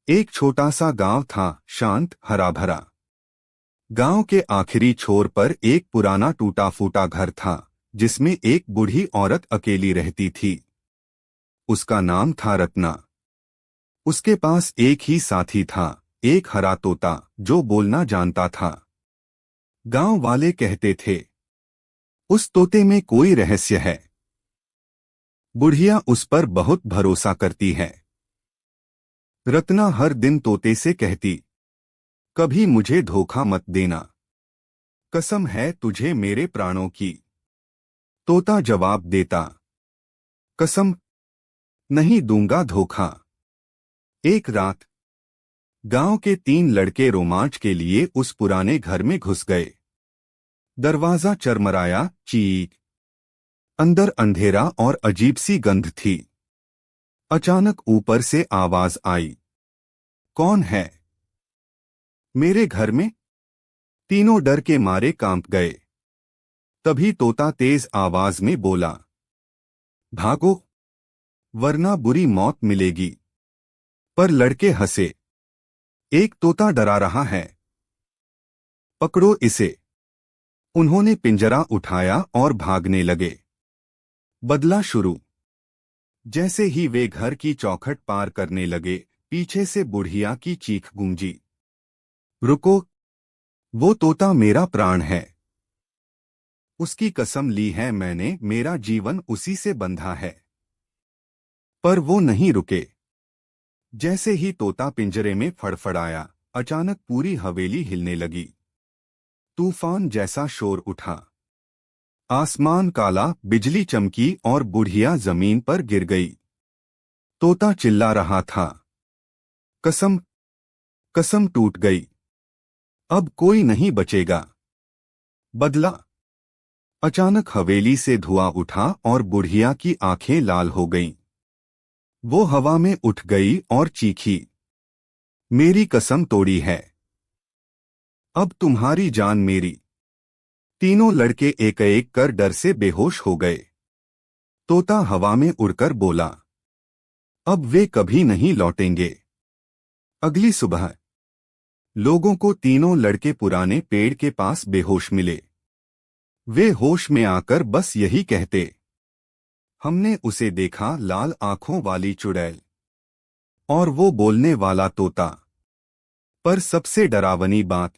एक छोटा सा गांव था, शांत, हरा भरा। गांव के आखिरी छोर पर एक पुराना टूटा फूटा घर था, जिसमें एक बूढ़ी औरत अकेली रहती थी। उसका नाम था रत्ना। उसके पास एक ही साथी था, एक हरा तोता जो बोलना जानता था। गांव वाले कहते थे, उस तोते में कोई रहस्य है। बुढ़िया उस पर बहुत भरोसा करती है। रत्ना हर दिन तोते से कहती, कभी मुझे धोखा मत देना, कसम है तुझे मेरे प्राणों की। तोता जवाब देता, कसम नहीं दूंगा धोखा। एक रात गांव के 3 लड़के रोमांच के लिए उस पुराने घर में घुस गए। दरवाजा चरमराया, चीख। अंदर अंधेरा और अजीब सी गंध थी। अचानक ऊपर से आवाज आई, कौन है मेरे घर में? तीनों डर के मारे कांप गए। तभी तोता तेज आवाज में बोला, भागो वरना बुरी मौत मिलेगी। पर लड़के हंसे, एक तोता डरा रहा है, पकड़ो इसे। उन्होंने पिंजरा उठाया और भागने लगे। बदला शुरू। जैसे ही वे घर की चौखट पार करने लगे, पीछे से बुढ़िया की चीख गूंजी, रुको, वो तोता मेरा प्राण है। उसकी कसम ली है मैंने, मेरा जीवन उसी से बंधा है। पर वो नहीं रुके। जैसे ही तोता पिंजरे में फड़फड़ाया, अचानक पूरी हवेली हिलने लगी। तूफान जैसा शोर उठा। आसमान काला, बिजली चमकी और बुढ़िया जमीन पर गिर गई। तोता चिल्ला रहा था, कसम कसम टूट गई, अब कोई नहीं बचेगा। बदला। अचानक हवेली से धुआं उठा और बुढ़िया की आंखें लाल हो गईं। वो हवा में उठ गई और चीखी, मेरी कसम तोड़ी है, अब तुम्हारी जान मेरी। तीनों लड़के एक एक कर डर से बेहोश हो गए। तोता हवा में उड़कर बोला, अब वे कभी नहीं लौटेंगे। अगली सुबह लोगों को तीनों लड़के पुराने पेड़ के पास बेहोश मिले। वे होश में आकर बस यही कहते, हमने उसे देखा, लाल आंखों वाली चुड़ैल और वो बोलने वाला तोता। पर सबसे डरावनी बात,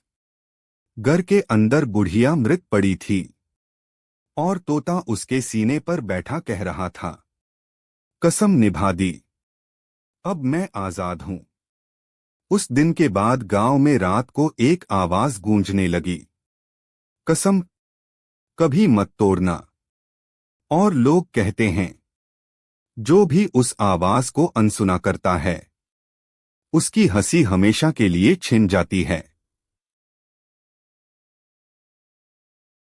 घर के अंदर बुढ़िया मृत पड़ी थी और तोता उसके सीने पर बैठा कह रहा था, कसम निभा दी, अब मैं आजाद हूं। उस दिन के बाद गांव में रात को एक आवाज गूंजने लगी, कसम कभी मत तोड़ना। और लोग कहते हैं, जो भी उस आवाज को अनसुना करता है, उसकी हंसी हमेशा के लिए छिन जाती है।